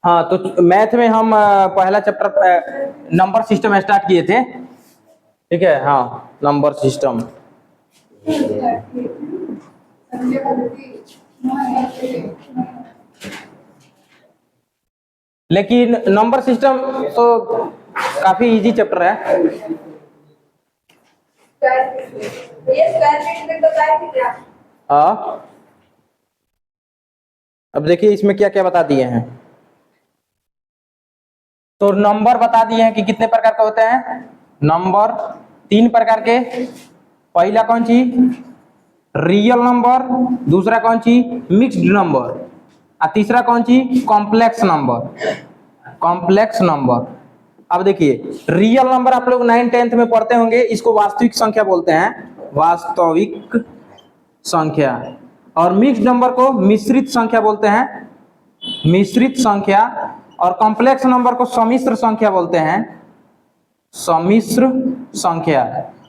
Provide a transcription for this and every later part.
हाँ, तो मैथ में हम पहला चैप्टर नंबर सिस्टम स्टार्ट किए थे। ठीक है, हाँ, नंबर सिस्टम। लेकिन नंबर सिस्टम तो काफी इजी चैप्टर है। अब देखिए इसमें क्या क्या बता दिए हैं। तो नंबर बता दिए हैं कि कितने प्रकार के होते हैं। नंबर 3 प्रकार के। पहला कौन सी, रियल नंबर। दूसरा कौन सी, मिक्स्ड नंबर। और तीसरा कौन सी, कॉम्प्लेक्स नंबर। Complex number. अब देखिए रियल नंबर आप लोग 9 10th में पढ़ते होंगे, इसको वास्तविक संख्या बोलते हैं, वास्तविक संख्या। और मिक्स्ड नंबर को मिश्रित संख्या बोलते हैं, मिश्रित संख्या। और कॉम्प्लेक्स नंबर को सम्मिश्र संख्या बोलते हैं, सम्मिश्र संख्या।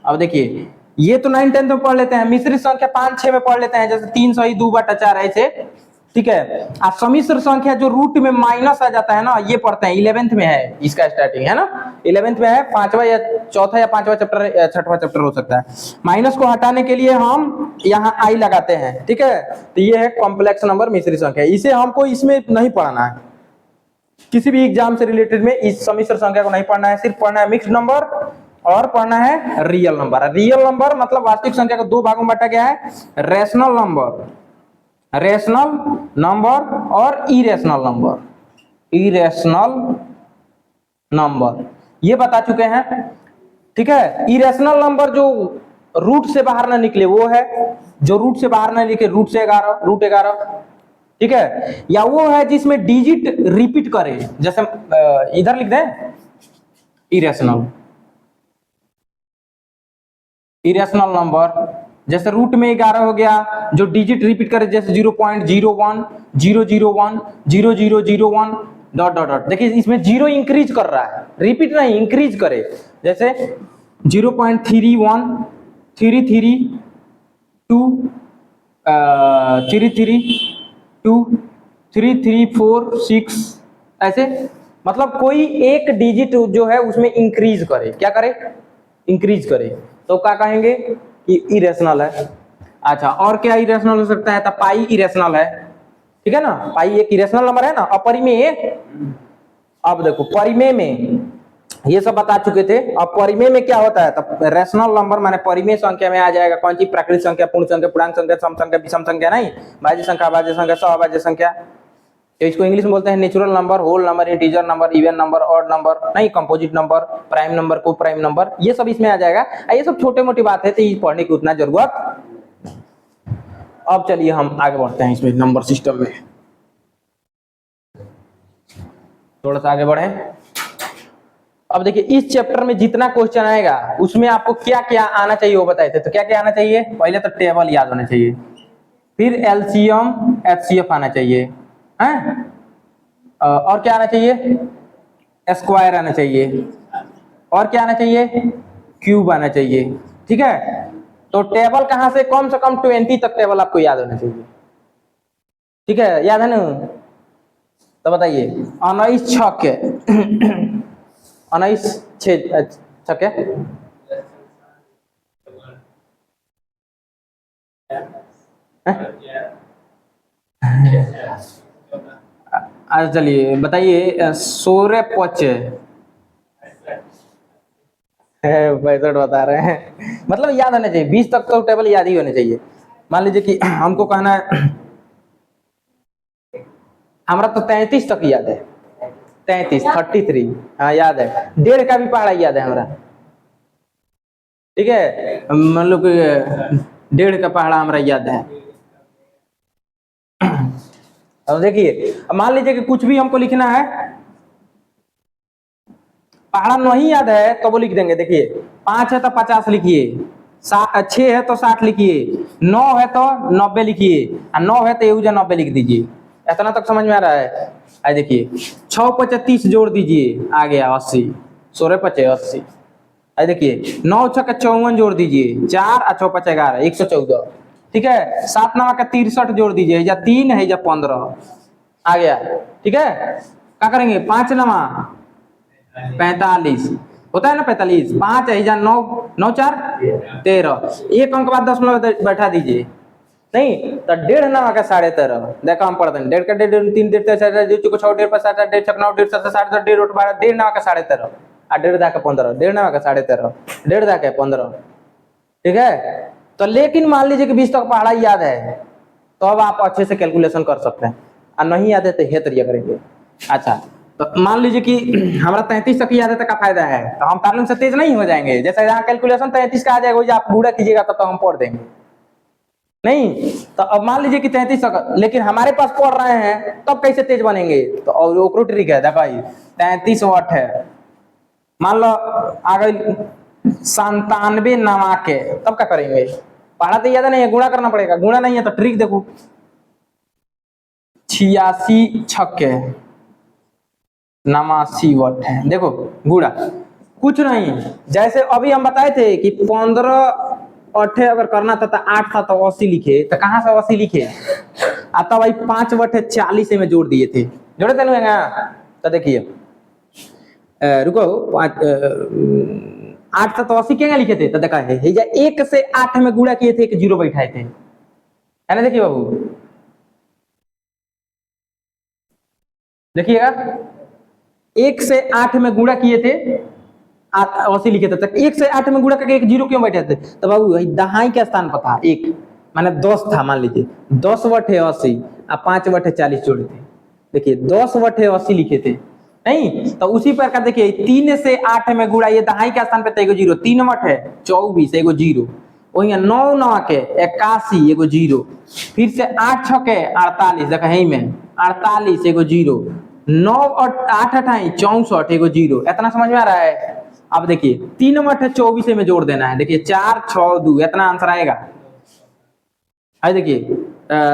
अब देखिए ये तो 9 10th में पढ़ लेते हैं, मिश्रित संख्या 5 6 में पढ़ लेते हैं, जैसे 3 सही 2/4 ऐसे। ठीक है। अब सम्मिश्र संख्या जो रूट में माइनस आ जाता है ना, ये पढ़ते हैं 11th में है, इसका स्टार्टिंग है ना 11th में है। 5वां या चौथा या 5वां चैप्टर, 6वां चैप्टर हो सकता है। माइनस को हटाने के लिए हम यहाँ आई लगाते हैं। ठीक है, तो ये है कॉम्प्लेक्स नंबर, मिश्रित संख्या। इसे हमको इसमें नहीं पढ़ना है, किसी भी एग्जाम से रिलेटेड में इस सम्मिश्र संख्या को नहीं पढ़ना है, सिर्फ पढ़ना है मिक्स्ड नंबर और पढ़ना है रियल नंबर। रियल नंबर मतलब वास्तविक संख्या को 2 भागों में बांटा गया है, रेशनल नंबर, रेशनल नंबर और इरेशनल नंबर, इरेशनल नंबर ये बता चुके हैं। ठीक है, इरेशनल नंबर जो रूट से बाहर ना निकले वो है, जो रूट से बाहर ना निकले, रूट से 11, रूट 11। ठीक है, या वो है जिसमें डिजिट रिपीट करे, जैसे इधर लिख दें इरेशनल, इरेशनल नंबर। जैसे रूट में 11 हो गया, जो डिजिट रिपीट करे, जैसे 0.01 001 0001 डॉट डॉट डॉट। देखिए इसमें 0 इंक्रीज कर रहा है, रिपीट नहीं इंक्रीज करे, जैसे 0.31 332 332 3346 ऐसे। मतलब कोई एक डिजिट जो है उसमें इंक्रीज करे, क्या करे, इंक्रीज करे, तो क्या कहेंगे कि इरेशनल है। अच्छा, और क्या इरेशनल हो सकता है, तो पाई इरेशनल है। ठीक है ना, पाई एक इरेशनल नंबर है ना। अपरिमेय, अब देखो परिमेय में ये सब बता चुके थे। अब परिमेय में क्या होता है, तो रेशनल नंबर माने परिमेय संख्या में आ जाएगा कौन सी, प्राकृत संख्या, पूर्ण संख्या, पूर्णांक संख्या, सम संख्या, विषम संख्या, नहीं भाज्य संख्या, अभाज्य संख्या, सहभाज्य संख्या। तो इसको इंग्लिश में बोलते हैं natural number, whole number, integer number, even number, odd number, नहीं composite number, prime number, coprime number, ये सब इसमें आ जाएगा। ये सब छोटे मोटी बात है, तो ये पढ़ने की उतना जरूरत। अब चलिए हम आगे बढ़ते हैं इसमें नंबर सिस्टम में, थोड़ा सा आगे बढ़े। अब देखिए इस चैप्टर में जितना क्वेश्चन आएगा उसमें आपको क्या क्या आना चाहिए वो बताए थे। तो क्या क्या आना चाहिए, पहले तो टेबल याद होना चाहिए, फिर एलसीएम एचसीएफ आना चाहिए, हैं? और क्या आना चाहिए, स्क्वायर आना चाहिए, और क्या आना चाहिए, क्यूब आना चाहिए। ठीक है, तो टेबल कहां से कम 20 तक टेबल आपको याद होना चाहिए। ठीक है, याद है ना, तो बताइए 19 छक्के 19 छक्के, अच्छा चलिए बताइए 16 पचे 65 बता रहे हैं। मतलब याद होना चाहिए, 20 तक तो टेबल याद ही होने चाहिए। मान लीजिए कि हमको कहना है, हमारा तो 33 तक याद है, 33 33, हाँ याद है। 1.5 का भी पहाड़ा याद है हमारा। ठीक है, मान लो कि 1.5 का पहाड़ा हमारा याद है। अब देखिए, मान लीजिए कि कुछ भी हमको लिखना है, पहाड़ा नहीं याद है तो वो लिख देंगे। देखिए 5 है तो 50 लिखिए, 6 है तो 60 लिखिए, 9 है तो 90 लिखिए, 9 है तो एहुजा 90 लिख दीजिए। इतना तक समझ में आ रहा है। आई देखिए 6 × 30 जोड़ दीजिए, आ गया 80, 16 × 80। आई देखिए 9 × 6 = 54 जोड़ दीजिए, 4 और 6 × 5 = 11, 114। ठीक है, 7 × 9 = 63 जोड़ दीजिए, या 3 है या 15, आ गया। ठीक है, क्या करेंगे, 5 नवा 45 होता है ना, 45 5 है 9 9 4 13, एक अंक बाद 10 बैठा दीजिए, नहीं तो 1.5 नवा का 13.5, देखो हम पढ़ते हैं 1.5 का 1.5 3 1.5 को 6 1.5 पर 7 1.5 6 9 1.5 7 7 1.5 8 12 1.5 नवा का 13.5 और 1.5 दा का 15, 1.5 नवा का 13.5 1.5 दा का 15, ठीक है। तो लेकिन मान लीजिए कि 20 तक पढ़ा याद है तो अब आप अच्छे से कैलकुलेशन कर सकते हैं, और नहीं याद है तो हेत रिया करेंगे। अच्छा, तो मान लीजिए कि हमारा 33 तक याद है तो का फायदा है, तो हम तालीम से तेज नहीं हो जाएंगे, जैसे यहाँ कैलकुलेशन 33 का आ जाएगा वही आप गुणा कीजिएगा तो हम पढ़ देंगे, नहीं तो अब मान लीजिए कि 33 तक, लेकिन हमारे पास पढ़ रहे हैं तब कैसे तेज बनेंगे, तो और ओकरो ट्रिक है, देखो 33 वाट है, मान लो आ गई 97 नवा के, तब क्या करेंगे, पढ़ा तो याद नहीं है, गुणा करना पड़ेगा, गुणा नहीं है तो ट्रिक देखो, 86 छक्के 89 वाट है, देखो गुणा कुछ नहीं, जैसे अभी हम बताए थे कि 15 अठे अगर करना था तो 8 था तो 80 लिखे, तो कहां से 80 लिखे, आता भाई 5 वटे 40 में जोड़ दिए थे, जोड़े थे ना, तो देखिए रुको 8 था तो 80 क्या लिखे थे, तो देखा है 1 से 8 में गुणा किए थे, एक जीरो बैठाए थे, है ना, देखिए बाबू देखिएगा, 1 से 8 में गुणा किए थे 80 लिखे थे, तक 1 से 8 में गुणा करके एक जीरो क्यों बैठे थे, तो बाबू दहाई के स्थान पर था एक, माने 10 था, मान लीजिए 10 वटे 80 और 5 वटे 40 जोड़े थे, देखिए 10 वटे 80 लिखे थे, नहीं तो उसी प्रकार देखिए 3 से 8 में गुणा, ये दहाई के स्थान पे था एगो जीरो, 3 वट है 24 एगो जीरो, वही 9 9 के 81 एगो जीरो, फिर से 8 6 के 48, देखा है में 48 एगो जीरो, 9 और 8 अठाई 64 एगो जीरो, इतना समझ में आ रहा है। अब देखिए 3 मठ 24 में जोड़ देना है, देखिए 4 6 2, इतना आंसर आएगा, है देखिए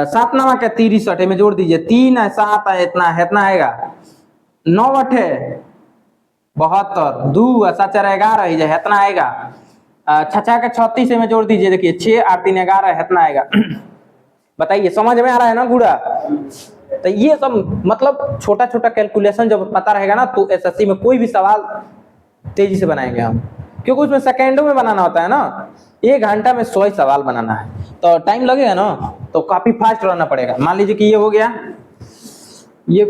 7 नवा के 63 में जोड़ दीजिए, 3 है 7 है, इतना आएगा, 9 अठे 72, 2 7 4 11 ही जाए, इतना आएगा, 6 के 36 में जोड़ दीजिए, देखिए 6 8 3 11, इतना आएगा। बताइए समझ में आ रहा है ना गुड़ा, तो ये सब मतलब छोटा छोटा कैलकुलेशन जब पता रहेगा ना, तो एसएससी में कोई भी सवाल तेजी से बनाएंगे हम, क्योंकि उसमें सेकेंडों में बनाना होता है ना, 1 घंटा में 100 सवाल बनाना है, तो टाइम लगेगा ना, तो काफी फास्ट रहना पड़ेगा। मान लीजिए कि ये हो गया, ये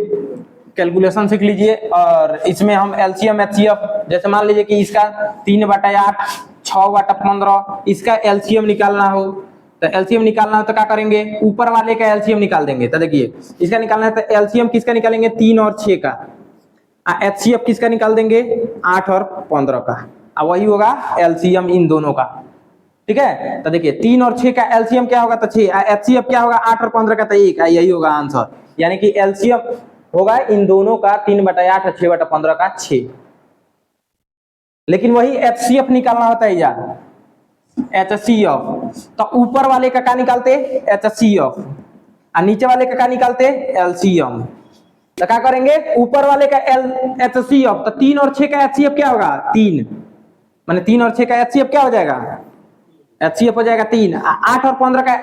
कैलकुलेशन सीख लीजिए, और इसमें हम एलसीएम एचसीएफ, जैसे मान लीजिए कि इसका 3/8 6/15, इसका एलसीएम निकालना हो, तो एलसीएम निकालना हो तो क्या करेंगे, ऊपर वाले का एलसीएम निकाल देंगे, तो देखिए इसका निकालना है तो एलसीएम किसका निकालेंगे, 3 और 6 का, एचसीएफ किसका निकाल देंगे, 8 और 15 का, अब वही होगा एलसीएम इन दोनों का, ठीक है। तो देखिए 3 और 6 का एलसीएम क्या होगा, तो 6, एचसीएफ क्या होगा 8 और 15 का, तो 1, यही होगा आंसर, यानी कि एलसीएम होगा इन दोनों का 3/8 और 6/15 का 6, लेकिन वही एचसीएफ निकालना होता है यार, एचसीएफ, तो ऊपर वाले का क्या निकालते, एचसीएफ, और नीचे वाले का क्या निकालते, एलसीएम, तो क्या करेंगे, ऊपर वाले का एचसीएफ, तो 3 और 6 का एचसीएफ क्या होगा 3, माने 3 और 6 का एचसीएफ क्या हो जाएगा, एचसीएफ हो जाएगा 3, 8 और 15 का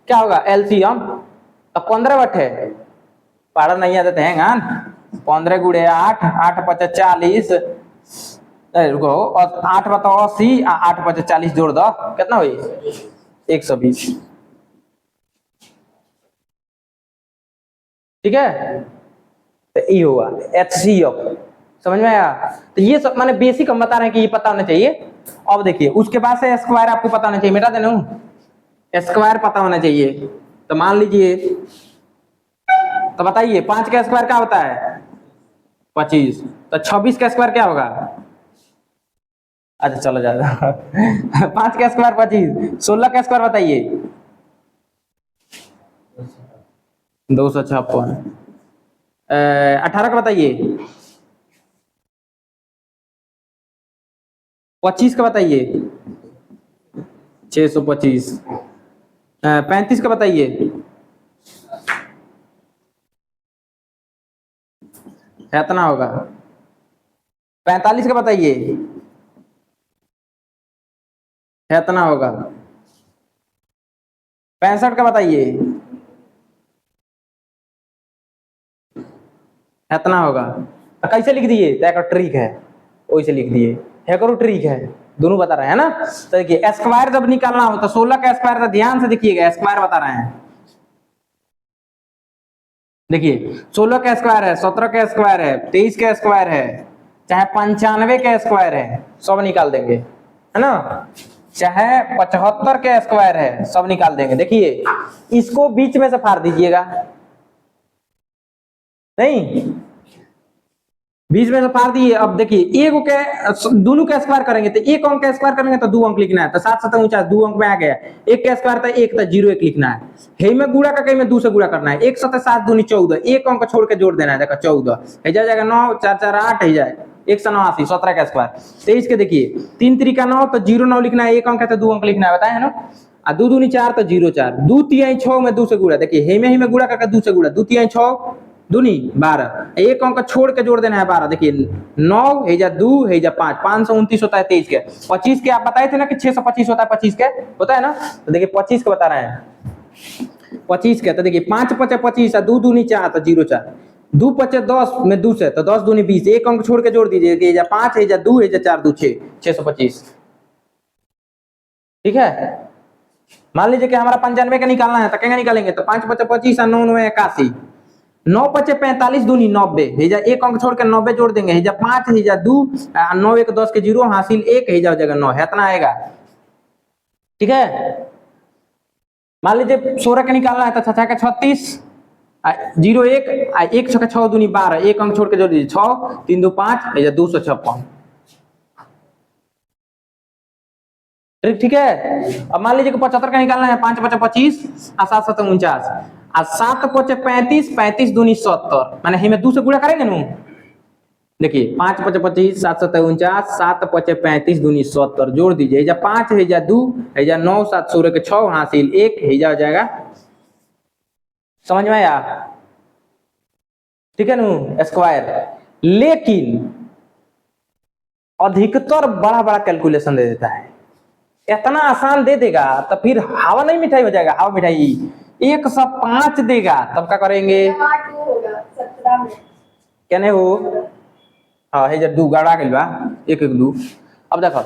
क्या होगा एलसीएम, तो 15 वट है, पारा नहीं आते हैं गान, 15 गुड़े 8, 8 5 40, रुको, और 8 बताओ 80, 8 5 40 जोड़ दो, कितना हुई 120, ठीक है, तो ये हुआ एचसीएफ, समझ में आया। तो ये सब माने बेसिक हम बता रहे हैं कि ये पता होना चाहिए। अब देखिए उसके बाद से स्क्वायर आपको पता होना चाहिए, मिटा देना स्क्वायर पता होना चाहिए, तो मान लीजिए, तो बताइए 5 का स्क्वायर क्या होता है 25, तो 26 का स्क्वायर क्या होगा, अच्छा चलो ज्यादा 5 का स्क्वायर 25, 16 का स्क्वायर बताइए 256, 18 का बताइए 25 का बताइए 625, 35 का बताइए, कितना होगा 45 का बताइए, कितना होगा 65 का बताइए, इतना होगा। तो कैसे लिख दिए, तो एक ट्रिक है, वैसे लिख दिए, है करो ट्रिक है, दोनों बता रहे हैं ना। तो देखिए स्क्वायर जब निकालना हो तो 16 का स्क्वायर, तो ध्यान से देखिएगा, स्क्वायर बता रहे हैं। देखिए 16 का स्क्वायर है, 17 का स्क्वायर है, 23 का स्क्वायर है, चाहे 95 का स्क्वायर है, सब निकाल देंगे, है ना। चाहे 75 के स्क्वायर है, सब निकाल देंगे। देखिए इसको बीच में से फाड़ दीजिएगा, नहीं बीच में से फाड़ दिए। अब देखिए एक के दोनों का स्क्वायर करेंगे तो एक अंक का स्क्वायर करेंगे तो 2 अंक लिखना है, तो 7 7 49 2 अंक में आ गया। एक का स्क्वायर था 1, तो 0 1 लिखना है। हे में गुणा का कहीं में 2 से गुणा करना है। 1 7 7 दूनी 14, एक अंक छोड़ के जोड़ देना है, देखो 14 है जाएगा 9 4 4 8 है जाए 1 से 9 80, 17 का स्क्वायर। 23 के देखिए 3 3 का 9, तो 0 9 लिखना है, एक अंक है तो 2 अंक लिखना है, बताए ना। आ 2 दूनी 4 तो 0 4, 2 3 6 में 2 से गुणा, देखिए हे में गुणा करके 2 से गुणा, 2 3 6 दूनी 12, एक अंक छोड़ के जोड़ देना है 12। देखिए 9 है जा 2 है जा 5, 529 होता है 23 के। 25 के आप बताए थे ना कि 625 होता है 25 के, होता है ना। तो देखिए 25 के बता रहे हैं 25 के, तो देखिए 5 5 25, 2 दूनी 4 तो 0 4, 2 5 10 में 2 से, तो 10 दूनी 20, एक अंक छोड़ के जोड़ दीजिए, जा 5 है जा 2 है जा 4 2 6, 625। ठीक है, मान लीजिए कि हमारा 95 का निकालना है, तो क्या निकालेंगे, तो 5 5 25 और 9 9 81, 9 5 45 दूनी 90 है जा, एक अंक छोड़ के 90 जोड़ देंगे, है जा 5 है जा 2 9 1 10 के 0 हासिल 1 है जा जगह 9 है, इतना आएगा। ठीक है, मान लीजिए 16 का निकालना है, तो 6 का 36 0 1 1 6 6 दूनी 12, एक अंक छोड़ के जोड़ दीजिए 6 3 2 5 है जा 256। ठीक है, अब मान लीजिए कि 75 का निकालना है, 5 5 25 और 7 7 49, और 7 5 35 35 दूनी 70, माने ही में 2 से गुणा करेंगे ना। देखिए 5 5 25 7 7 49, 7 5 35 दूनी 70, जोड़ दीजिए, जा 5 है जा 2 है जा 9 7 16 के 6 हासिल 1 है जा जाएगा। समझ में आया, ठीक है ना स्क्वायर। लेकिन अधिकतर बड़ा बड़ा कैलकुलेशन दे देता है, इतना आसान दे देगा तो फिर हवा नहीं मिठाई हो जाएगा, हवा मिठाई 105 देगा, तब क्या करेंगे, क्या नहीं हो, हाँ है जब 2 गाड़ा गई बा 1 1 2। अब देखो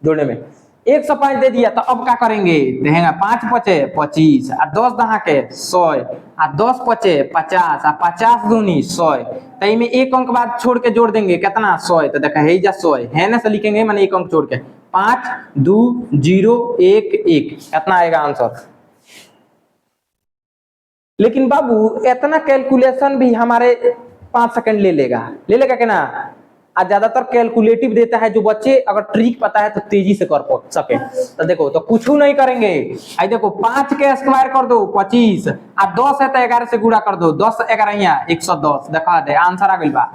जोड़ने में 105 दे दिया, तो अब क्या करेंगे, देखेंगे 5 5 25 और 10 दहा के 100 और 10 5 50 और 50 दूनी 100, तो में एक अंक बाद छोड़ के जोड़ देंगे कितना 100, तो देखा है जा 100 है ना, से लिखेंगे मैंने एक अंक छोड़ के 5 2 0 1 1, कितना आएगा आंसर। लेकिन बाबू इतना कैलकुलेशन भी हमारे 5 सेकंड ले लेगा कि ना। आज ज्यादातर कैलकुलेटिव देता है, जो बच्चे अगर ट्रिक पता है तो तेजी से कर सके। तो देखो तो कुछ नहीं करेंगे, आई देखो 5 के स्क्वायर कर दो 25, और 10 है तो 11 से गुणा कर दो, 10 11 110, देखा दे आंसर आ गई बा।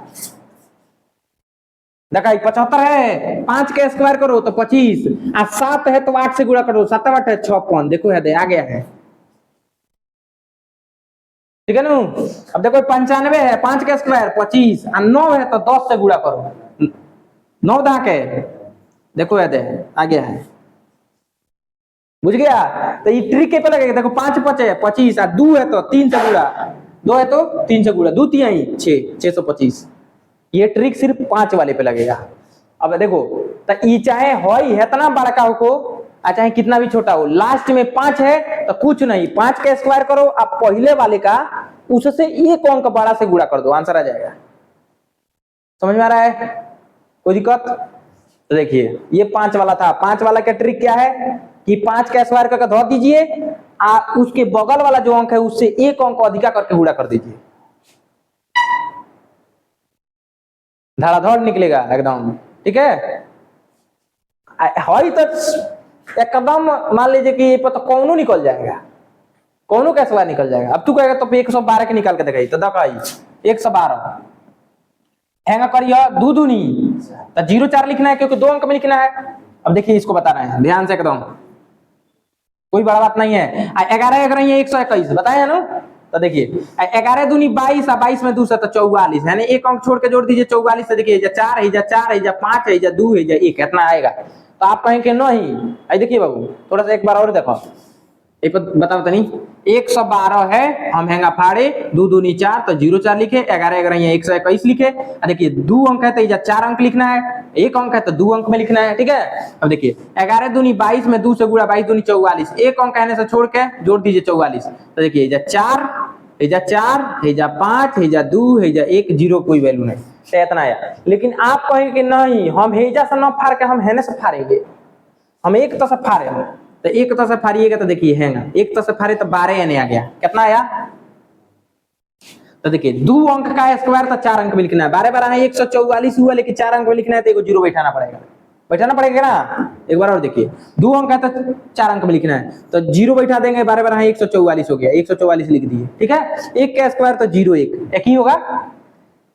देखा 75 है, 5 के स्क्वायर करो तो 25, और 7 है तो 8 से गुणा करो, 7 8 है 56, देखो है दे आ गया है। ठीक है ना। अब देखो 95 है, 5 का स्क्वायर 25, और 9 है तो 10 से गुणा करो, 9 दहा के देखो है दे आ गया है, बुझ गया। तो ये ट्रिक के पे लगेगा, देखो 5 5 है 25, और 2 है तो 3 से गुणा, 2 है तो 3 से गुणा, 2 3 6 625। ये ट्रिक सिर्फ 5 वाले पे लगेगा। अब देखो तो ये चाहे हो इतना बड़का हो चाहे कितना भी छोटा हो, लास्ट में 5 है तो कुछ नहीं, 5 का स्क्वायर करो, आप पहले वाले का उससे एक अंक बड़ा से गुणा कर दो, आंसर आ जाएगा। समझ में आ रहा है, कोई दिक्कत। तो देखिए ये 5 वाला था, 5 वाला का ट्रिक क्या है कि 5 का स्क्वायर करके धो दीजिए, उसके बगल वाला जो अंक है उससे एक अंक अधिका करके गुणा कर दीजिए, धड़ाधड़ निकलेगा एकदम। ठीक है, तो एकदम मान लीजिए कि तो कौनो निकल जाएगा, कौनो का स्क्वायर निकल जाएगा। अब तू कहेगा तो 112 के निकाल के दिखाई, तो दिखाई 112 हैंगा करिए 2 दूनी, तो 0 4 लिखना है क्योंकि 2 अंक में लिखना है। अब देखिए इसको बता रहे हैं ध्यान से एकदम, कोई बड़ा बात नहीं है। 11 11 121 बताया ना। तो देखिए 11 दूनी 22, 22 में 2 से तो 44 है, एक अंक छोड़ के जोड़ दीजिए 44 से, देखिए 4 है 4 है 5 है 2 है 1, कितना आएगा। तो आप कहेंगे नहीं, देखिए बाबू थोड़ा सा एक बार और देखो, एक बताओ तनी, 112 है, हम हैंगा फाड़े, 2 दूनी 4 तो 0 4 लिखे, 11 11 यहाँ 121 लिखे। देखिए 2 अंक है तो ये 4 अंक लिखना है, 1 अंक है तो 2 अंक में लिखना है, ठीक है। अब देखिए 11 दूनी 22 में 2 से गुणा, 22 दूनी 44, 1 अंक कहने से छोड़ के जोड़ दीजिए 44। तो देखिए ये 4, हेजा 4, हेजा 5, हेजा 2, हेजा 1, 0 कोई वैल्यू नहीं, तो इतना आया। लेकिन आप कहेंगे कि नहीं हम हेजा से न फाड़ के हम हेने से फाड़ेंगे, हम एक तो से फाड़े, तो एक तो से फाड़िएगा तो देखिए है ना, एक तो से फाड़े तो 12 यानी आ गया, कितना आया। तो देखिए 2 अंक का स्क्वायर तो 4 अंक में लिखना है, 12 12 144 हुआ, लेकिन 4 अंक में लिखना है तो एगो 0 बैठाना पड़ेगा ना। एक बार और देखिए 2 अंक है तो 4 अंक में लिखना है, तो 0 बैठा देंगे, 12 12 144 हो गया, 144 लिख दिए, ठीक है। 1 का स्क्वायर तो 0 1 ही होगा,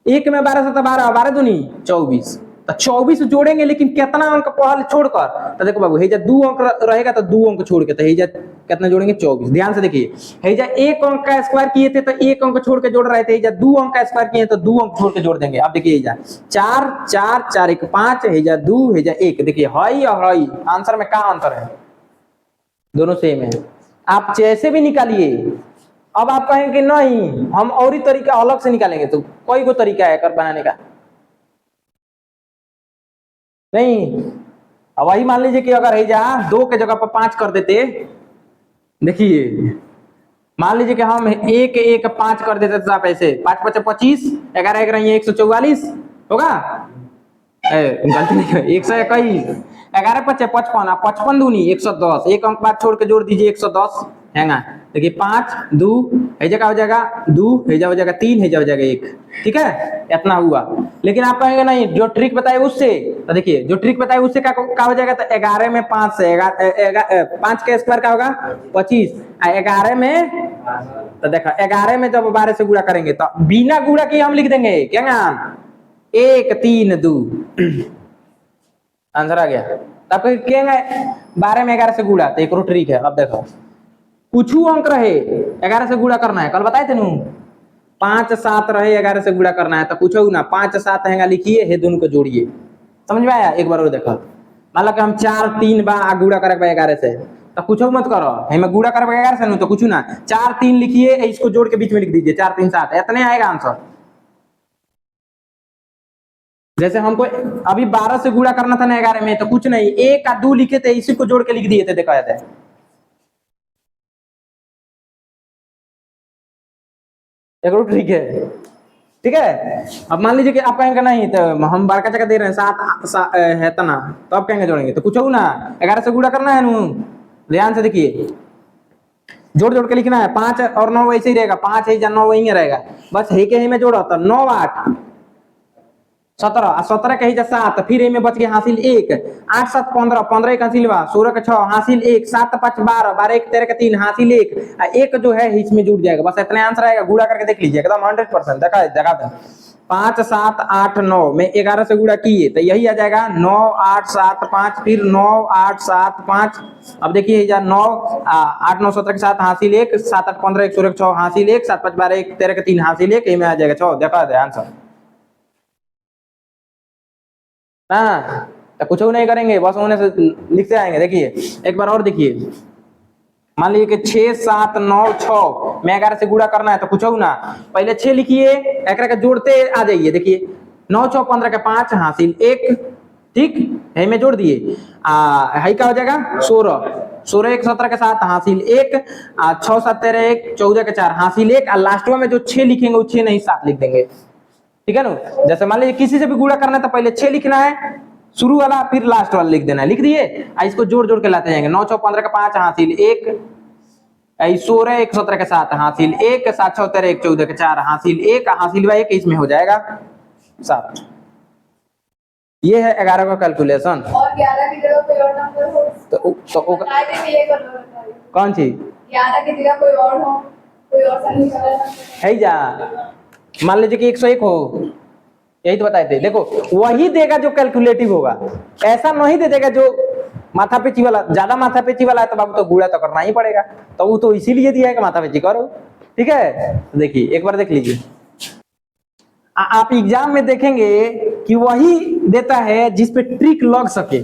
1 में 12 से 12, 12 दूनी 24, तो 24 जोड़ेंगे, लेकिन कितना अंक पहले छोड़कर, तो देखो बाबू हेजा 2 अंक रहेगा तो 2 अंक छोड़ के, तो हेजा कितना जोड़ेंगे 24। ध्यान से देखिए, हेजा 1 अंक का स्क्वायर किए थे तो 1 अंक छोड़ के जोड़ रहे थे, हेजा 2 अंक का स्क्वायर किए तो 2 अंक छोड़ के जोड़ देंगे। अब देखिए हेजा 4 4 4 1 5, हेजा 2, हेजा 1, देखिए हई और हई, आंसर में क्या अंतर है, दोनों सेम है, आप जैसे भी निकालिए। अब आप कहेंगे नहीं हम और ही तरीका अलग से निकालेंगे, तो कोई को तरीका है कर बनाने का नहीं। अब वही मान लीजिए कि अगर है जा 2 के जगह पर 5 कर देते, देखिए मान लीजिए कि हम 1 1 5 कर देते तो आप ऐसे 5 5 25, 11 11 144 होगा, गलती नहीं, 121, 11 5 55, 55 दूनी 110, 1 अंक बाद छोड़ के जोड़ दीजिए 110 है ना। देखिए 5 2 हैजा का हो जाएगा 2, हैजा हो जाएगा 3, हैजा हो जाएगा 1, ठीक है, इतना हुआ। लेकिन आप कहेंगे नहीं जो ट्रिक बताए उससे, तो देखिए जो ट्रिक बताए उससे क्या हो जाएगा, तो 11 में 5 से 5 का स्क्वायर क्या होगा 25, 11 में, तो देखो 11 में जब 12 से गुणा करेंगे तो बिना गुणा किए हम लिख देंगे क्या नाम 1 3 2, आंसर आ गया। तब क्या 12 में 11 से गुणा, तो एक और ट्रिक है। अब देखो कुछ अंक रहे 11 से गुणा करना है, कल बताए थे नू 5 7 रहे 11 से गुणा करना है, तो कुछ ना 5 7 है लिखिए, हे दोनों को जोड़िए, समझ में आया। एक बार और देखो, मान लो कि हम 4 3 बा गुणा करे 11 से, तो कुछ मत करो, हमें गुणा करे 11 से, तो कुछ ना 4 3 लिखिए, इसको जोड़ के बीच में लिख दीजिए 4 3 7, इतने आएगा आंसर। जैसे हमको अभी 12 से गुणा करना था ना 11 में, तो कुछ नहीं 1 का 2 लिखे थे, इसी को जोड़ के लिख दिए थे, देखा जाता है। एक ठीक है, ठीक है। अब मान लीजिए कि आप कहेंगे नहीं तो हम 12 का जगह दे रहे हैं 7 है तना, तो आप कहेंगे जोड़ेंगे, तो कुछ हो ना 11 से गुणा करना है नू, ध्यान से देखिए जोड़ जोड़ के लिखना है, 5 और 9 वैसे ही रहेगा, 5 है या 9 वही रहेगा, बस हे के ही में जोड़ो, तो 9 8 17, 17 के ही 7, फिर इनमें बच गया हासिल 1, 8 7 15, 15 एक हासिल 16 के 6 हासिल 1, 7 5 12, 12 1 13 के 3 हासिल 1, 1 जो है इसमें जुड़ जाएगा, बस इतने आंसर आएगा। गुणा करके देख लीजिए एकदम 100% देखा दे 5 7 8 9 में 11 से गुणा किए तो यही आ जाएगा 9 8 7 5, फिर 9 8 7 5। अब देखिए 9 8 9 17 के 7 हासिल 1, 7 8 15 1 16 के 6 हासिल 1, 7 5 12 1 13 के 3 हासिल 1, में आ जाएगा 6, देखा दे आंसर। हाँ तो कुछ नहीं करेंगे, बस होने से लिखते आएंगे। देखिए एक बार और देखिए, मान लीजिए कि 6 7 9 6 में 11 से गुणा करना है, तो कुछ ना पहले 6 लिखिए, एक के जोड़ते आ जाइए। देखिए 9 6 15 के 5 हासिल 1, ठीक है, में जोड़ दिए हाई का हो जाएगा 16, 16 1 17 के 7 हासिल 1, 6 7 13 1 14 के 4 हासिल 1, और लास्ट में जो 6 लिखेंगे वो 6 नहीं 7 लिख देंगे, ठीक है ना। जैसे मान लीजिए किसी से भी गुणा करना है तो पहले 6 लिखना है शुरू वाला, फिर लास्ट वाला लिख देना है, लिख दिए, इसको जोड़ जोड़ के लाते जाएंगे। 9 6 15 के 5 हासिल 1, 16 1 17 के 7 हासिल 1, 7 6 13 1 14 के 4 हासिल 1, हासिल 1 इसमें हो जाएगा 7। ये है 11 का कैलकुलेशन। और 11 की जगह कोई और नंबर हो तो कौन सी 11 की जगह कोई और हो, कोई और संख्या है जा, मान लीजिए कि 101 हो, यही तो बताए थे। देखो वही देगा जो कैलकुलेटिव होगा, ऐसा नहीं दे देगा जो माथा पेची वाला। ज्यादा माथा पेची वाला है तो बाबू तो गुणा तो करना ही पड़ेगा, तो वो तो इसीलिए दिया है कि माथा पेची करो, ठीक है। देखिए एक बार देख लीजिए, आप एग्जाम में देखेंगे कि वही देता है जिस पे ट्रिक लग सके।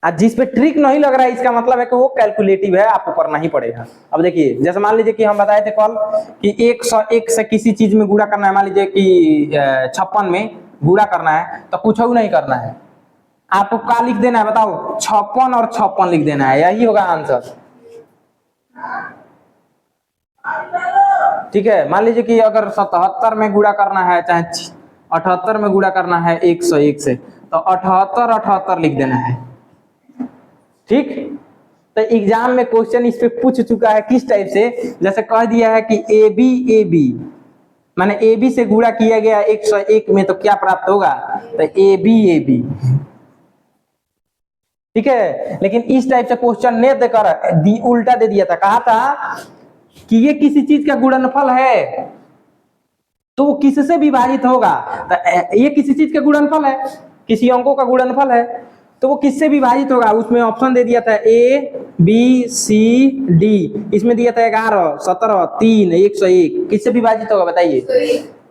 आज जिस पे ट्रिक नहीं लग रहा है इसका मतलब है कि वो कैलकुलेटिव है, आपको करना ही पड़ेगा। अब देखिए जैसे मान लीजिए कि हम बताए थे कल कि 101 से किसी चीज में गुणा करना है, मान लीजिए कि 56 में गुणा करना है, तो कुछ नहीं करना है, आपको क्या लिख देना है बताओ, 56 और 56 लिख देना है, यही होगा आंसर। ठीक है, मान लीजिए कि अगर 77 में गुणा करना है, चाहे 78 में गुणा करना है 101 से, तो 78 78 लिख देना है। ठीक, तो एग्जाम में क्वेश्चन इस पे पूछ चुका है किस टाइप से, जैसे कह दिया है कि ए बी माने ए बी से गुणा किया गया 101 में तो क्या प्राप्त होगा, तो ए बी। ठीक है, लेकिन इस टाइप से क्वेश्चन नहीं देकर उल्टा दे दिया था, कहा था कि ये किसी चीज का गुणनफल है तो वो किससे विभाजित होगा, तो ये किसी चीज का गुणनफल है, किसी अंकों का गुणनफल है, तो वो किससे विभाजित होगा, उसमें ऑप्शन दे दिया था ए बी सी डी, इसमें दिया था 11 17 3 101, किससे विभाजित होगा बताइए,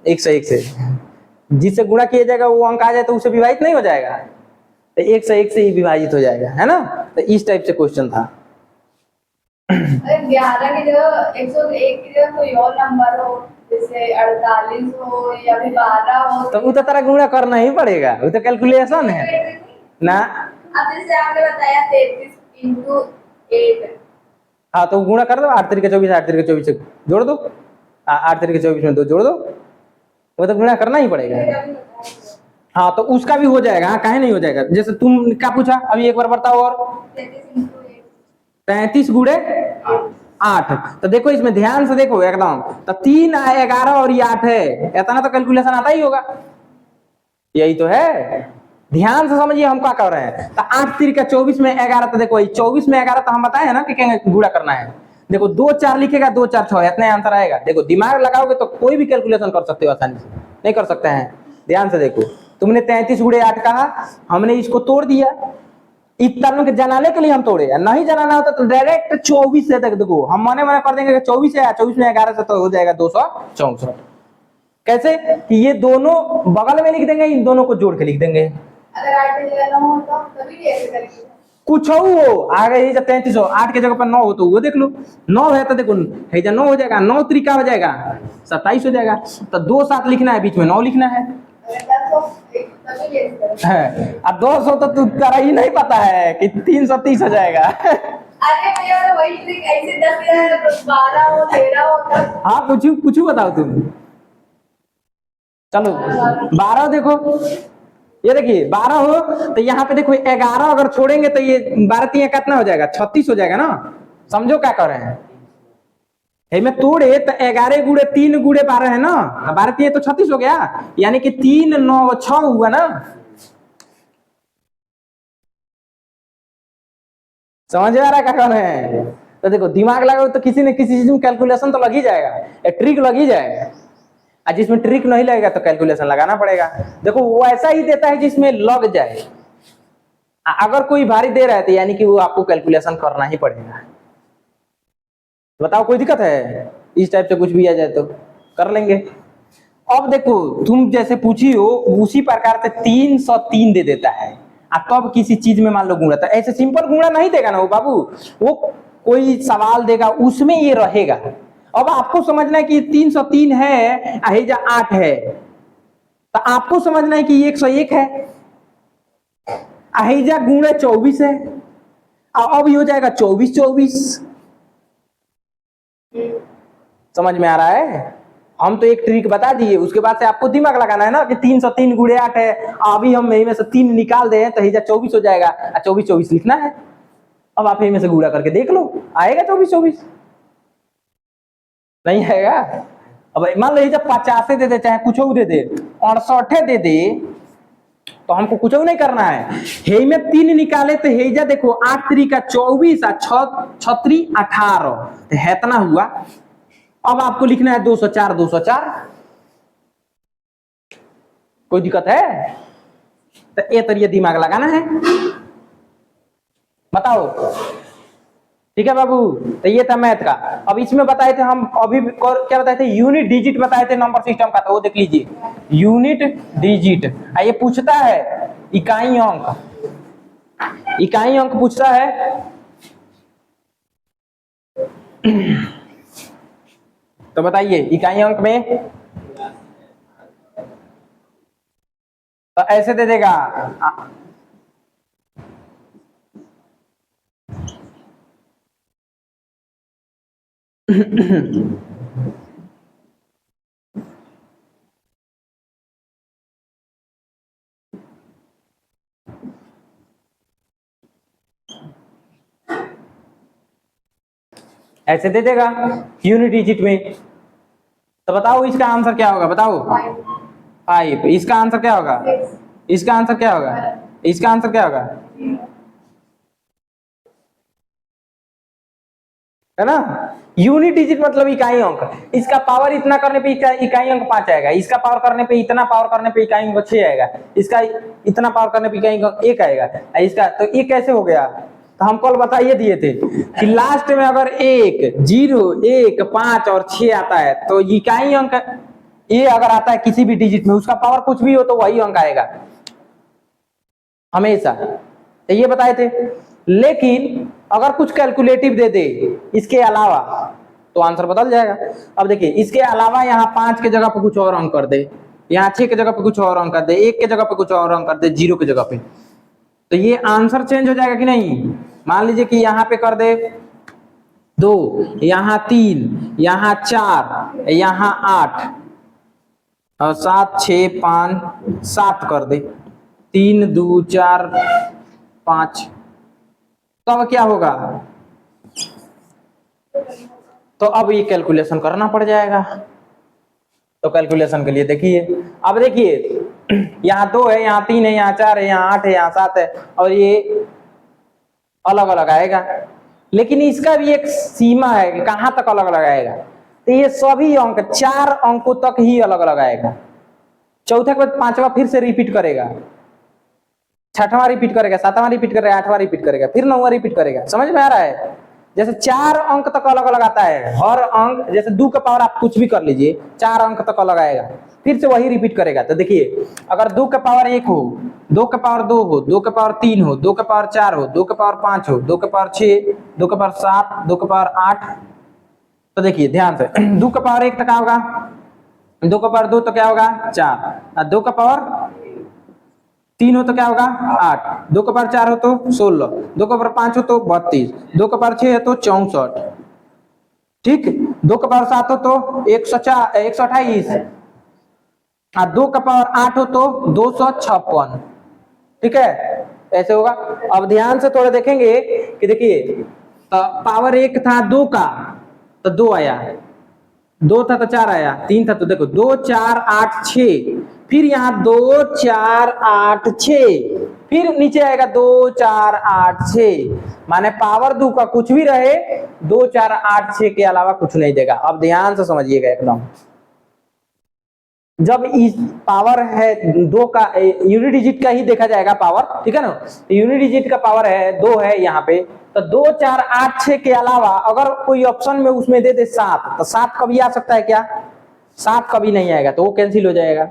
101 से। जिससे गुणा किया जाएगा वो अंक आ जाए तो उससे विभाजित नहीं हो जाएगा, तो 101 से ही विभाजित हो जाएगा, है ना। तो इस टाइप से क्वेश्चन था। 11 की जगह 101 की जगह कोई और नंबर हो, जैसे 48 हो या फिर 12 हो, तो वो तो तरह गुणा करना ही पड़ेगा, वो तो कैलकुलेशन है ना। अब जैसे आपने बताया 33 into 8, हाँ तो गुणा कर दो, 8 3 24 8 3 24 जोड़ दो, 8 3 24 में 2 जोड़ दो, वो तो गुणा करना ही पड़ेगा। हाँ तो उसका भी हो जाएगा, हाँ काहे नहीं हो जाएगा। जैसे तुम क्या पूछा अभी एक बार बताओ, और 33 गुणे 8, तो देखो इसमें ध्यान से देखो एकदम, तो 3 11 और ये 8 है, इतना तो कैलकुलेशन आता ही होगा, यही तो है, ध्यान से समझिए हम क्या कर रहे हैं। तो 8 3 24 में 11, तो देखो 24 में 11 तो हम बताए हैं ना कि गुणा करना है, देखो 2 4 लिखेगा, 2 4 6 इतना आंसर आएगा। देखो दिमाग लगाओगे तो कोई भी कैलकुलेशन कर सकते हो आसानी से, नहीं कर सकते हैं, ध्यान से देखो। तुमने 33 गुणे 8 कहा, हमने इसको तोड़ दिया, इतना के जनाने के लिए हम तोड़े, नहीं जनाना होता तो डायरेक्ट 24 से तक देखो हम मने कर देंगे 24 है, 24 में 11 से तो हो जाएगा 264। कैसे कि ये दोनों बगल में लिख देंगे, इन दोनों को जोड़ के लिख देंगे। अगर 8 की जगह 9 हो तो तभी कैसे करेंगे, कुछ हो आगे, जब 33 हो 8 की जगह पर 9 हो तो वो देख लो, 9 है तो देखो है 9 हो जाएगा, 9 3 हो जाएगा 27 हो जाएगा, तो 2 7 लिखना है, बीच में 9 लिखना है। अब 200 तो तू तेरा ही नहीं पता है कि 330 हो जाएगा। अरे भैया वही ट्रिक ऐसे 10 12 हो 13 हो तब। हाँ कुछ बताओ तुम, चलो 12 देखो, ये देखिए 12 हो तो यहाँ पे देखो 11 अगर छोड़ेंगे तो ये 12 3 कितना हो जाएगा, 36 हो जाएगा ना। समझो क्या कर रहे हैं, में तोड़े तो 11 गुणे 3 गुणे 12 है ना, 12 3 तो 36 हो गया, यानी कि 3 9 6 हुआ ना। समझ आ रहा है क्या कर रहे हैं। तो देखो दिमाग लगाओ तो किसी न किसी चीज में कैलकुलेशन तो लग ही जाएगा, एक ट्रिक लग ही जाएगा, और जिसमें ट्रिक नहीं लगेगा तो कैलकुलेशन लगाना पड़ेगा। देखो वो ऐसा ही देता है जिसमें लग जाए, अगर कोई भारी दे रहा है तो यानी कि वो आपको कैलकुलेशन करना ही पड़ेगा। बताओ कोई दिक्कत है, इस टाइप से कुछ भी आ जाए तो कर लेंगे। अब देखो तुम जैसे पूछी हो उसी प्रकार से 303 दे देता है, तब किसी चीज में मान लो गुणा, तो ऐसे सिंपल गुणा नहीं देगा ना वो बाबू, वो कोई सवाल देगा उसमें ये रहेगा। अब आपको समझना है कि 303 है, अहिजा 8 है, तो आपको समझना है कि 101 है, अहिजा गुणे 24 है, अब ये हो जाएगा 24 24। समझ में आ रहा है। हम तो एक ट्रिक बता दिए, उसके बाद से आपको दिमाग लगाना है ना कि 303 गुणे 8 है, अभी हम यही में से 3 निकाल दे तो हिजा 24 हो जाएगा, 24 24 लिखना है। अब आप यही में से गुणा करके देख लो, आएगा 24 24, नहीं आएगा। अब मान लो जब 50 दे दे चाहे कुछ दे दे, 68 दे दे, तो हमको कुछ नहीं करना है, हे में 3 निकाले तो हेजा देखो 8 3 24 और 6 3 18, तो हेतना हुआ। अब आपको लिखना है 204 204। कोई दिक्कत है, तो ये तरीके दिमाग लगाना है, बताओ। ठीक है बाबू, तो ये था मैथ का। अब इसमें बताए थे हम अभी क्या बताए थे, यूनिट डिजिट बताए थे नंबर सिस्टम का, तो वो देख लीजिए यूनिट डिजिट। ये पूछता है इकाई अंक, इकाई अंक पूछता है तो बताइए इकाई अंक में तो ऐसे दे देगा ऐसे दे देगा यूनिट डिजिट में। तो बताओ इसका आंसर क्या होगा, बताओ। 5। इसका आंसर क्या होगा, इसका आंसर क्या होगा, इसका आंसर क्या होगा, है ना। यूनिट डिजिट मतलब इकाई अंक। इसका पावर इतना करने पे इकाई अंक 5 आएगा, इसका पावर करने पे इतना पावर करने पे इकाई अंक 6 आएगा, इसका इतना पावर करने पे इकाई अंक 1 आएगा। इसका तो ये कैसे हो गया, तो हम कल बताइए दिए थे कि लास्ट में अगर 1, 0, 1, 5 और 6 आता है तो इकाई अंक ये अगर आता है किसी भी डिजिट में, उसका पावर कुछ भी हो तो वही अंक आएगा हमेशा। तो ये बताए थे। लेकिन अगर कुछ कैलकुलेटिव दे दे इसके अलावा तो आंसर बदल जाएगा। अब देखिए इसके अलावा यहाँ 5 के जगह पे कुछ और अंक कर दे, यहाँ 6 के जगह पे कुछ और अंक कर दे, 1 के जगह पे कुछ और अंक कर दे, 0 के जगह पे, तो ये आंसर चेंज हो जाएगा कि नहीं। मान लीजिए कि यहाँ पे कर दे 2, यहाँ 3, यहाँ 4, यहाँ 8 और 7, 6, 5, 7 कर दे, 3, 2, 4, 5। तो अब क्या होगा, तो अब ये कैलकुलेशन करना पड़ जाएगा। तो कैलकुलेशन के लिए देखिए, अब देखिए यहाँ 2 है, यहाँ 3 है, यहाँ 4 है, यहाँ 8 है, यहाँ 7 है और ये अलग अलग आएगा। लेकिन इसका भी एक सीमा है कि कहां तक अलग अलग आएगा। तो ये सभी अंक 4 अंकों तक ही अलग अलग आएगा। चौथा के बाद 5वां फिर से रिपीट करेगा, 6वां रिपीट करेगा, 7वां रिपीट करेगा, 8वां रिपीट करेगा, फिर 9वां रिपीट करेगा। समझ में आ रहा है। जैसे 4 अंक तक अलग अलग आता है हर अंक, जैसे 2 का पावर आप कुछ भी कर लीजिए 4 अंक तक अलग आएगा, फिर से वही रिपीट करेगा। तो देखिए अगर 2 का पावर 1 हो, 2 का पावर 2 हो, 2 का पावर 3 हो, 2 का पावर 4 हो, 2 का पावर 5 हो, 2 का पावर 6, 2 का पावर 7, 2 का पावर 8, तो देखिए ध्यान से 2 का पावर 1 तक क्या होगा, 2 का पावर 2 तो क्या होगा 4, और 2 का पावर 3 हो तो क्या होगा 8, 2 का पावर 4 हो तो 16, 2 का पावर 5 हो तो 32, 2 का पावर 6 है तो 64, ठीक। 2 का पावर 7 हो तो 128, और 2 का पावर 8 हो तो 256, ठीक है। ऐसे होगा। अब ध्यान से थोड़ा देखेंगे कि देखिए पावर 1 था 2 का तो 2 आया, 2 था तो 4 आया, 3 था तो देखो 2, 4, 8, 6, फिर यहाँ 2, 4, 8, 6, फिर नीचे आएगा 2, 4, 8, 6, माने पावर 2 का कुछ भी रहे 2, 4, 8, 6 के अलावा कुछ नहीं देगा। अब ध्यान से समझिएगा एकदम, जब इस पावर है 2 का यूनिट डिजिट का ही देखा जाएगा पावर, ठीक है ना। तो यूनिट डिजिट का पावर है 2 है यहाँ पे, तो 2, 4, 8, 6 के अलावा अगर कोई ऑप्शन में उसमें दे दे 7, तो 7 कभी आ सकता है क्या, 7 कभी नहीं आएगा, तो वो कैंसिल हो जाएगा।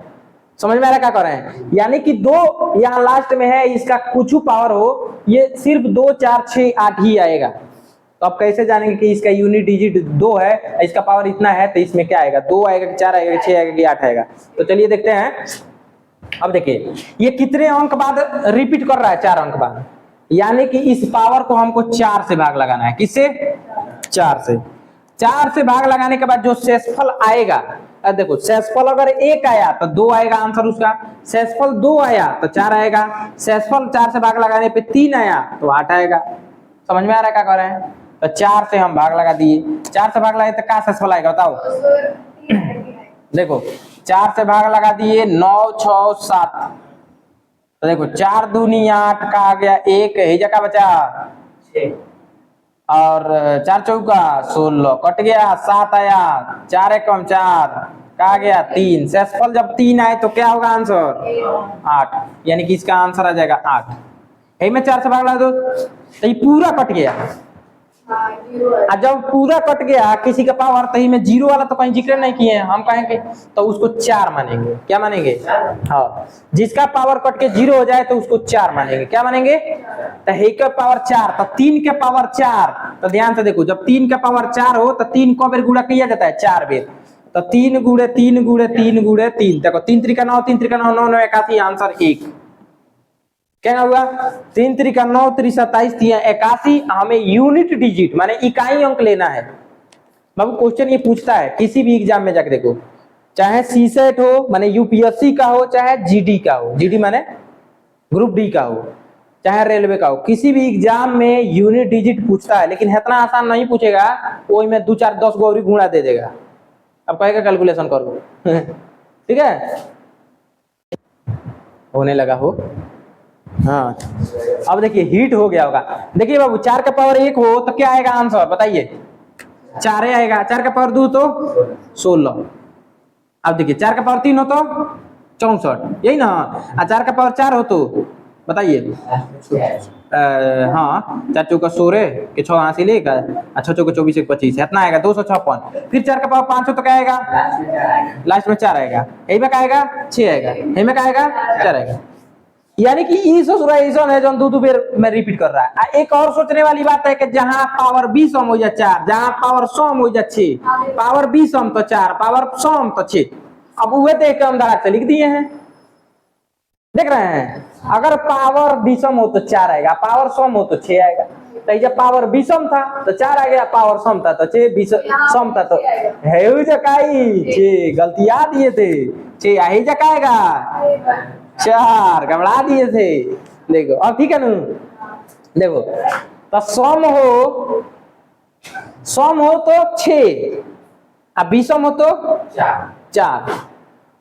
समझ में आ रहा क्या कर रहे हैं। यानी कि 2 यहाँ लास्ट में है, इसका कुछ पावर हो, ये सिर्फ 2, 4, 6, 8 ही आएगा। तो आप कैसे जानेंगे कि इसका यूनिट डिजिट 2 है, इसका पावर इतना है, तो इसमें क्या आएगा, 2 आएगा कि 4 आएगा कि 6 आएगा कि 8 आएगा। तो चलिए देखते हैं। अब देखिए ये कितने अंक बाद रिपीट कर रहा है, 4 अंक बाद, यानी कि इस पावर को हमको 4 से भाग लगाना है। किससे, 4 से। 4 से भाग लगाने के बाद जो शेषफल आएगा, अब देखो शेषफल अगर 1 आया तो 2 आएगा आंसर उसका, शेषफल 2 आया तो 4 आएगा, शेषफल 4 से भाग लगाने पे 3 आया तो 8 आएगा। समझ में आ रहा है क्या कर रहे हैं। तो 4 से हम भाग लगा दिए, 4 से भाग लगाए तो क्या शेषफल आएगा बताओ। देखो 4 से भाग लगा दिए 9, 6, 7, तो देखो 4 दूनी 8 का आ गया 1, हिजा का बचा 6, और 4 चौका 16 कट गया, 7 आया, 4 एकम 4 का आ गया 3, शेषफल जब 3 आए तो क्या होगा आंसर 8, यानी कि इसका आंसर आ जाएगा 8। यही में 4 से भाग लगा दो तो ये पूरा कट गया, हाँ, 0 है। और जब पूरा कट गया किसी का पावर तो ही में 0 वाला तो कहीं जिक्र नहीं किए हैं, हम कहेंगे तो उसको 4 मानेंगे। क्या मानेंगे? हाँ, जिसका पावर कट के 0 हो जाए तो उसको 4 मानेंगे। क्या मानेंगे? तो हे का पावर 4 तो 3 के पावर 4। तो ध्यान से देखो, जब 3 का पावर 4 हो तो 3 को बेर गुणा किया जाता है? 4 बेर। तो 3 गुणे 3 गुणे 3 गुणे 3, देखो 3 त्रिका 9, 3 त्रिका 9, 9 9 81, आंसर 1। क्या हुआ? 3 त्रिका 9, 3 27, 3 81। हमें यूनिट डिजिट माने इकाई अंक लेना है। बाबू क्वेश्चन ये पूछता है किसी भी एग्जाम में जाकर देखो, चाहे सीसेट हो माने यूपीएससी का हो, चाहे जीडी का हो, जीडी माने ग्रुप डी का हो, चाहे रेलवे का हो, किसी भी एग्जाम में यूनिट डिजिट पूछता है। लेकिन इतना आसान नहीं पूछेगा, वो में 2 4 10 गौरी गुणा दे देगा। अब कहेगा कैलकुलेशन करो। ठीक है, होने लगा हो। हाँ, अब देखिए हीट हो गया होगा। देखिए बाबू 4 का पावर 1 हो तो क्या आएगा आंसर बताइए? 4 आएगा। 4 का पावर 2 तो 16। अब देखिए 4 का पावर 3 हो तो 64, यही ना? 4 का पावर 4 हो तो बताइए। हाँ, 4 चौका 16 के 6 हासिल लेगा, 6 चौका 24 1 25, इतना आएगा 256। फिर 4 का पावर 5 हो तो क्या आएगा? लास्ट में 4 आएगा। यही में क्या आएगा? 6 आएगा। यही में क्या आएगा? 4 आएगा। यानी कि ईसोसुराइजेशन है जो दो बेर में रिपीट कर रहा है। एक और सोचने वाली बात है कि जहां पावर 20 सम हो जाए 4, जहां पावर 100 हो जाए 6, पावर 20 सम तो 4, पावर 100 तो 6। अब वह देख के हम धड़ाक से लिख दिए हैं। देख रहे हैं, अगर पावर 20 सम हो तो 4 आएगा, पावर 100 हो तो 6 आएगा। तो जब पावर 20 सम था तो 4 आ गया, पावर 100 था तो 6, 20 सम था तो है जकाई 6। गलती आ दिए थे, 6 आ ही जकाएगा 4, घबरा दिए थे। देखो अब ठीक है ना? देखो तो सम हो तो 6, अब 20 हो तो 4।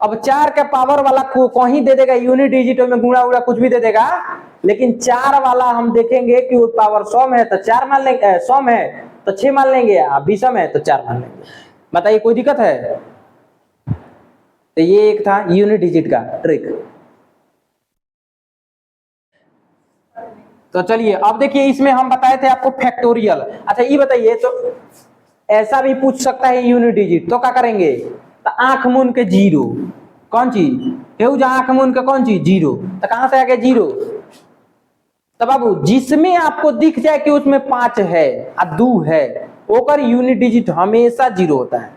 अब 4 के पावर वाला को कहीं दे देगा यूनिट डिजिट में, गुणा उड़ा कुछ भी दे देगा। लेकिन 4 वाला हम देखेंगे कि वो पावर 100 है तो 4 मान लेंगे, 100 है तो 6 मान लेंगे, 20 है तो 4 मान लेंगे। बताइए कोई दिक्कत है? तो ये एक था यूनिट डिजिट का ट्रिक। तो चलिए अब देखिए, इसमें हम बताए थे आपको फैक्टोरियल। अच्छा ये बताइए, तो ऐसा भी पूछ सकता है यूनिट डिजिट, तो क्या करेंगे? तो आंख मून के 0, कौन चीज? आंख मून के कौन चीज? 0। तो कहां से आ गया 0? तो बाबू जिसमें आपको दिख जाए कि उसमें 5 है और 2 है, ओकर यूनिट डिजिट हमेशा 0 होता है।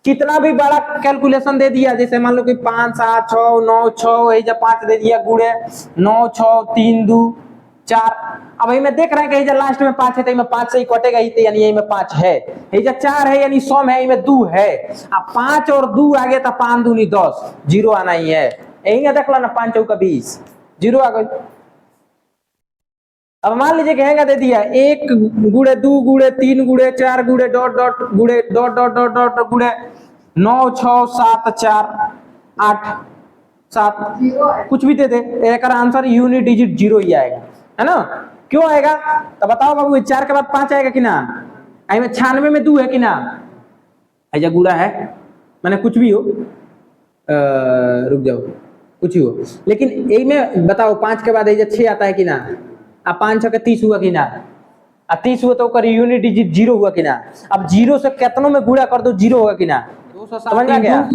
कितना भी बड़ा कैलकुलेशन दे दिया, जैसे मान लो कि 5 7 6 9 6, जब 5 दे दिया गुड़े 9 6 3 2 4। अब यही में देख रहे हैं कि जब लास्ट में 5 है तो 5 से ही कटेगा ही, यानी यही में 5 है। जब 4 है यानी 100 है, यही में 2 है। अब 5 और 2 आ गया तो 5 दूनी 10, 0 आना ही है। यही ना देख लो ना, 5 चौका 20, 0 आ गई। अब मान लीजिए कहेगा दे दिया 1 गुड़े 2 गुड़े 3 गुड़े 4 गुड़े डॉट डॉट गुड़े डॉट डॉट डॉट डॉट गुड़े 9 6 7 4 8 7, कुछ भी दे दे, एक आंसर यूनिट डिजिट 0 ही आएगा, है ना? क्यों आएगा? तो बताओ बाबू, 4 के बाद 5 आएगा कि ना? आई में 96 में 2 है कि ना? ऐसा गुड़ा है, मैंने कुछ भी हो, रुक जाओ, कुछ ही हो। लेकिन यही में बताओ 5 के बाद 6 आता है कि ना? अब 5 6 के 30 हुआ कि ना? अब 30 हुआ तो यूनिट डिजिट 0 हुआ कि ना? अब 0 से कितनों में गुणा कर दो 0 होगा कि ना? 200 समझ आ गया?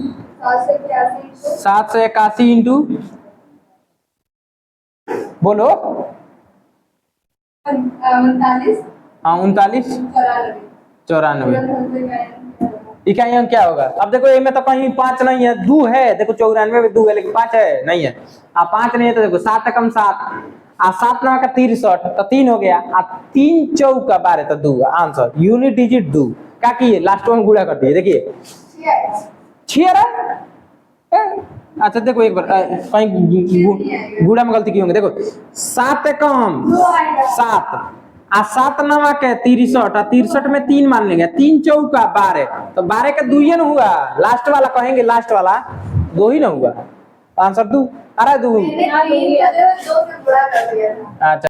7 से 81 इंटू बोलो 39, हाँ 39 94 इकाई अंक क्या होगा? अब देखो इनमें तो कहीं 5 नहीं है, 2 है। देखो 94 में 2 है लेकिन 5 है नहीं है। अब 5 नहीं है तो देखो 7 कम 7, 7 9 का 63 तो 3 हो गया, 3 चौका 12 तो 2 आंसर यूनिट डिजिट 2। क्या किए? लास्ट में गुणा कर दिए। देखिए 6। अच्छा देखो एक बार कहीं गुड़ा में गलती की होंगे। देखो 7 कम 7, 7 9 के 63, 63 में 3 मान लेंगे, 3 चौका 12 तो 12 का 2 ही ना हुआ। लास्ट वाला कहेंगे, लास्ट वाला 2 ही ना हुआ, आंसर 2। अरे 2। अच्छा